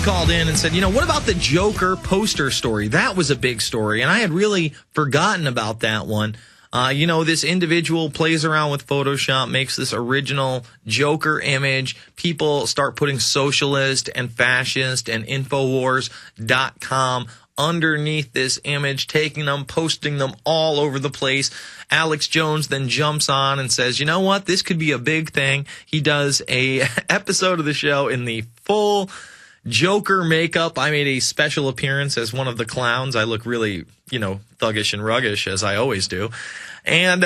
called in and said, what about the Joker poster story? That was a big story, and I had really forgotten about that one. This individual plays around with Photoshop, makes this original Joker image. People start putting socialist and fascist and INFOWARRIOR.com underneath this image, taking them, posting them all over the place. Alex Jones then jumps on and says, you know what, this could be a big thing. He does a episode of the show in the full Joker makeup. I made a special appearance as one of the clowns. I look really, thuggish and ruggish, as I always do. And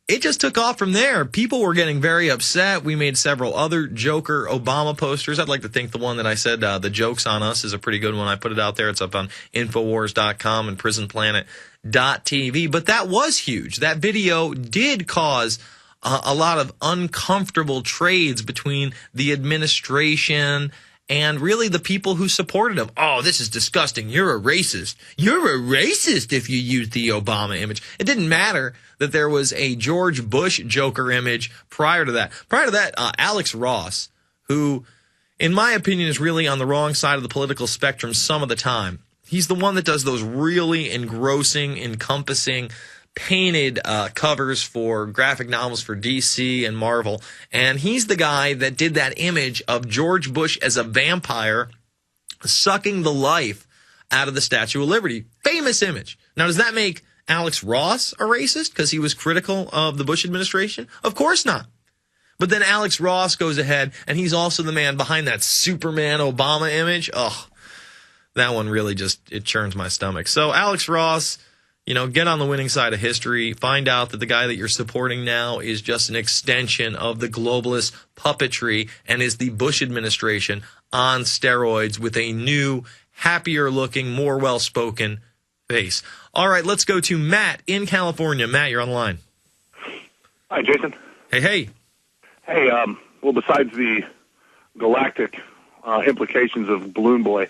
it just took off from there. People were getting very upset. We made several other Joker Obama posters. I'd like to think the one that I said, the jokes on us, is a pretty good one. I put it out there. It's up on InfoWars.com and PrisonPlanet.tv. But that was huge. That video did cause a lot of uncomfortable trades between the administration and really the people who supported him. Oh, this is disgusting. You're a racist. You're a racist if you use the Obama image. It didn't matter that there was a George Bush Joker image prior to that. Prior to that, Alex Ross, who, in my opinion, is really on the wrong side of the political spectrum some of the time. He's the one that does those really engrossing, encompassing, painted covers for graphic novels for DC and Marvel, and he's the guy that did that image of George Bush as a vampire sucking the life out of the Statue of Liberty. Famous image. Now, does that make Alex Ross a racist because he was critical of the Bush administration? Of course not. But then Alex Ross goes ahead, and he's also the man behind that Superman Obama image. Oh, that one really it churns my stomach. So Alex Ross, get on the winning side of history. Find out that the guy that you're supporting now is just an extension of the globalist puppetry and is the Bush administration on steroids with a new, happier-looking, more well-spoken face. All right, let's go to Matt in California. Matt, you're on the line. Hi, Jason. Hey. Hey, well, besides the galactic implications of Balloon Boy,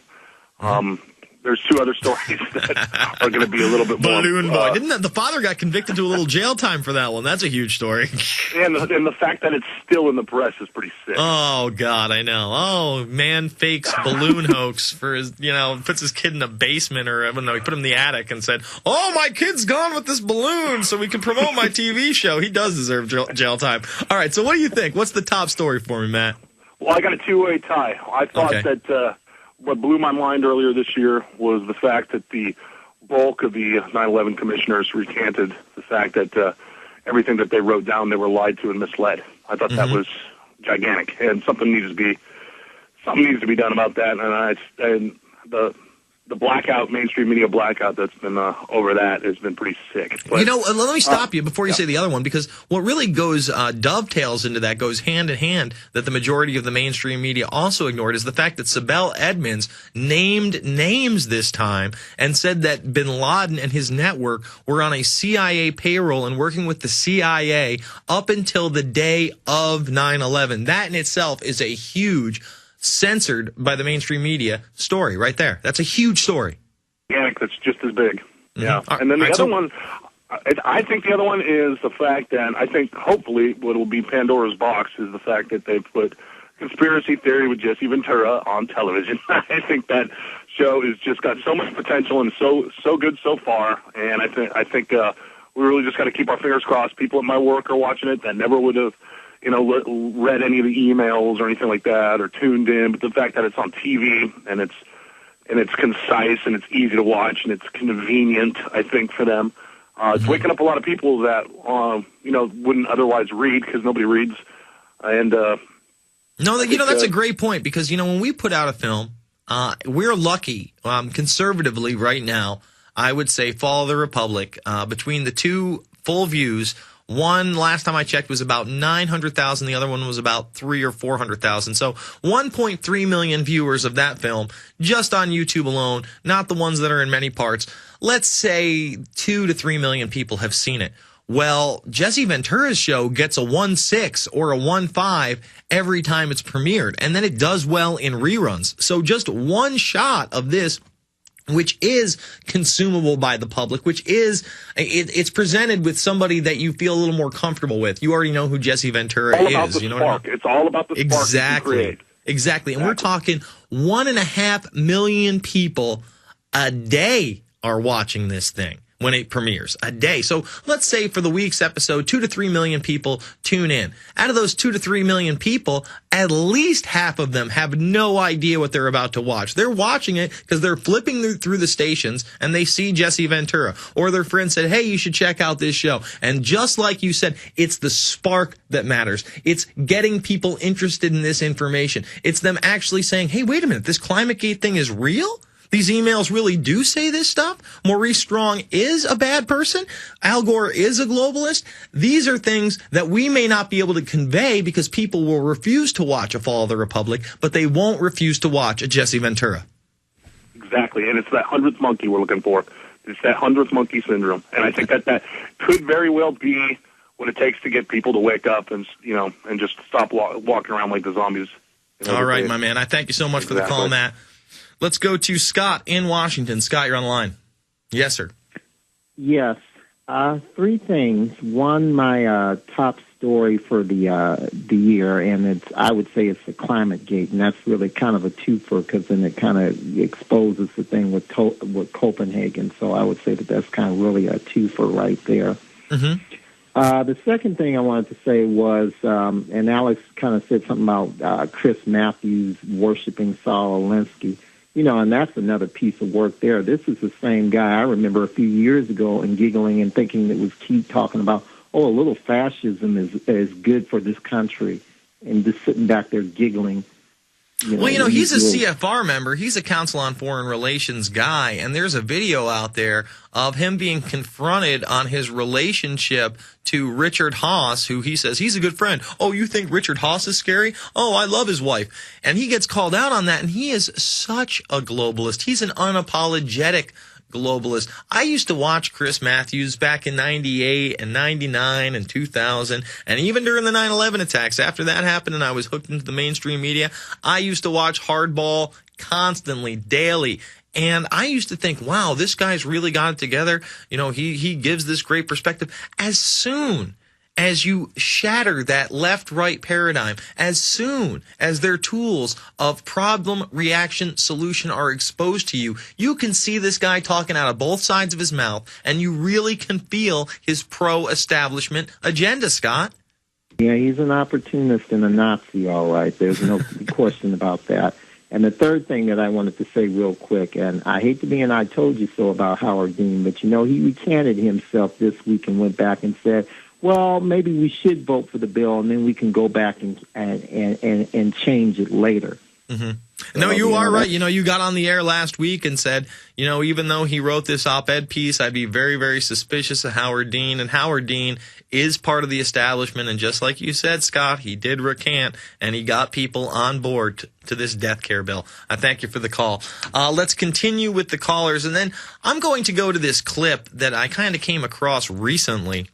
there's two other stories that are going to be a little bit more. Balloon Boy. Didn't the father got convicted to a little jail time for that one? That's a huge story. And the fact that it's still in the press is pretty sick. Oh, God, I know. Oh, man fakes balloon hoax for his, puts his kid in a basement or, I don't know, he put him in the attic and said, oh, my kid's gone with this balloon so we can promote my TV show. He does deserve jail time. All right, so what do you think? What's the top story for me, Matt? Well, I got a two-way tie. I thought that what blew my mind earlier this year was the fact that the bulk of the 9/11 commissioners recanted the fact that everything that they wrote down, they were lied to and misled. I thought that was gigantic, and something needs to be done about that. And the blackout, mainstream media blackout that's been over that has been pretty sick. But, let me stop you before you say the other one, because what really dovetails into that, goes hand in hand, that the majority of the mainstream media also ignored, is the fact that Sibel Edmonds named names this time and said that bin Laden and his network were on a CIA payroll and working with the CIA up until the day of 9/11. That in itself is a huge, censored by the mainstream media story right there. That's a huge story. Yeah, that's just as big. Yeah. And then the other one, I think the other one is the fact that I think hopefully what will be Pandora's box is the fact that they put Conspiracy Theory with Jesse Ventura on television. I think that show has just got so much potential and so good so far. And I think we really just got to keep our fingers crossed. People at my work are watching it that never would have read any of the emails or anything like that or tuned in, but the fact that it's on TV and it's concise and it's easy to watch and it's convenient, I think, for them. It's waking up a lot of people that, wouldn't otherwise read because nobody reads. And that's a great point because, when we put out a film, we're lucky, conservatively right now, I would say Fall of the Republic, between the two full views. One, last time I checked, was about 900,000. The other one was about 300,000 or 400,000. So 1.3 million viewers of that film just on YouTube alone, not the ones that are in many parts. Let's say 2 to 3 million people have seen it. Well, Jesse Ventura's show gets a 1.6 or a 1.5 every time it's premiered, and then it does well in reruns. So just one shot of this, which is consumable by the public, which is, it's presented with somebody that you feel a little more comfortable with. You already know who Jesse Ventura is. You know what I mean? It's all about the spark. Exactly. Exactly. And we're talking 1.5 million people a day are watching this thing when it premieres, a day. So let's say for the week's episode, 2 to 3 million people tune in. Out of those 2 to 3 million people, at least half of them have no idea what they're about to watch. They're watching it because they're flipping through the stations and they see Jesse Ventura, or their friend said, hey, you should check out this show. And just like you said, it's the spark that matters. It's getting people interested in this information. It's them actually saying, hey, wait a minute, this ClimateGate thing is real? These emails really do say this stuff? Maurice Strong is a bad person? Al Gore is a globalist? These are things that we may not be able to convey because people will refuse to watch A Fall of the Republic, but they won't refuse to watch a Jesse Ventura. Exactly, and it's that 100th monkey we're looking for. It's that 100th monkey syndrome. And I think that could very well be what it takes to get people to wake up and, and just stop walking around like the zombies. All right, my man. I thank you so much for the call, Matt. Let's go to Scott in Washington. Scott, you're on the line. Yes, sir. Yes. 3 things. One, my top story for the year, and I would say it's the ClimateGate, and that's really kind of a twofer because then it kind of exposes the thing with Copenhagen. So I would say that's kind of really a twofer right there. Mm-hmm. The second thing I wanted to say was, and Alex kind of said something about Chris Matthews worshiping Saul Alinsky. And that's another piece of work there. This is the same guy I remember a few years ago and giggling and thinking it was Keith talking about, a little fascism is good for this country, and just sitting back there giggling. He's a CFR member. He's a Council on Foreign Relations guy, and there's a video out there of him being confronted on his relationship to Richard Haass, who he says he's a good friend. Oh, you think Richard Haass is scary? Oh, I love his wife. And he gets called out on that, and he is such a globalist. He's an unapologetic globalist. I used to watch Chris Matthews back in 98 and 99 and 2000, and even during the 9/11 attacks. After that happened and I was hooked into the mainstream media, I used to watch Hardball constantly, daily. And I used to think, wow, this guy's really got it together. He gives this great perspective. As soon as you shatter that left-right paradigm, as soon as their tools of problem, reaction, solution are exposed to you, you can see this guy talking out of both sides of his mouth, and you really can feel his pro-establishment agenda, Scott. Yeah, he's an opportunist and a Nazi, all right. There's no question about that. And the third thing that I wanted to say real quick, and I hate to be an I told you so about Howard Dean, but, he recanted himself this week and went back and said, well, maybe we should vote for the bill, and then we can go back and change it later. Mm-hmm. No, you are right. You got on the air last week and said, even though he wrote this op-ed piece, I'd be very, very suspicious of Howard Dean. And Howard Dean is part of the establishment. And just like you said, Scott, he did recant, and he got people on board to this death care bill. I thank you for the call. Let's continue with the callers. And then I'm going to go to this clip that I kind of came across recently.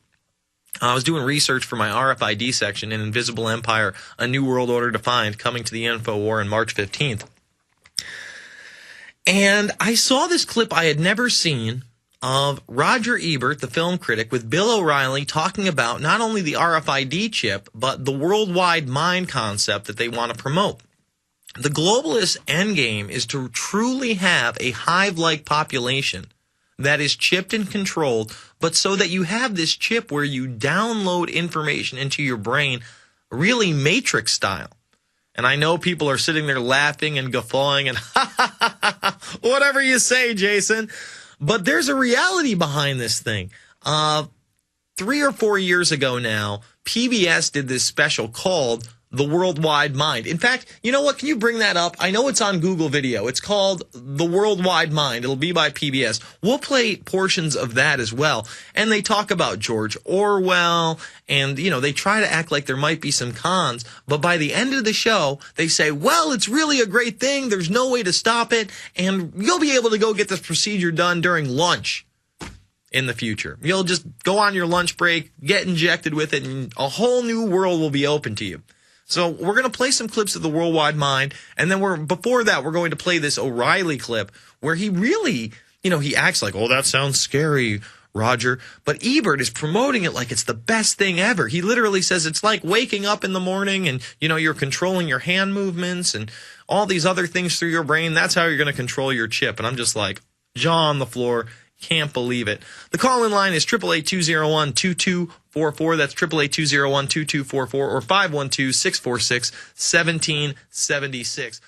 I was doing research for my RFID section in Invisible Empire, A New World Order Defined, coming to the InfoWar on March 15th. And I saw this clip I had never seen of Roger Ebert, the film critic, with Bill O'Reilly talking about not only the RFID chip, but the worldwide mind concept that they want to promote. The globalist endgame is to truly have a hive-like population that is chipped and controlled, but so that you have this chip where you download information into your brain, really Matrix style. And I know people are sitting there laughing and guffawing and whatever you say, Jason. But there's a reality behind this thing. 3 or 4 years ago now, PBS did this special called The Worldwide Mind. In fact, you know what? Can you bring that up? I know it's on Google Video. It's called The Worldwide Mind. It'll be by PBS. We'll play portions of that as well. And they talk about George Orwell, and, they try to act like there might be some cons. But by the end of the show, they say, well, it's really a great thing. There's no way to stop it. And you'll be able to go get this procedure done during lunch in the future. You'll just go on your lunch break, get injected with it, and a whole new world will be open to you. So we're going to play some clips of the Worldwide Mind, and then before that, we're going to play this O'Reilly clip where he really, he acts like, oh, that sounds scary, Roger. But Ebert is promoting it like it's the best thing ever. He literally says it's like waking up in the morning and, you're controlling your hand movements and all these other things through your brain. That's how you're going to control your chip. And I'm just like, jaw on the floor. Can't believe it. The call-in line is 888-201-2244. That's 888-201-2244 or 512-646-1776.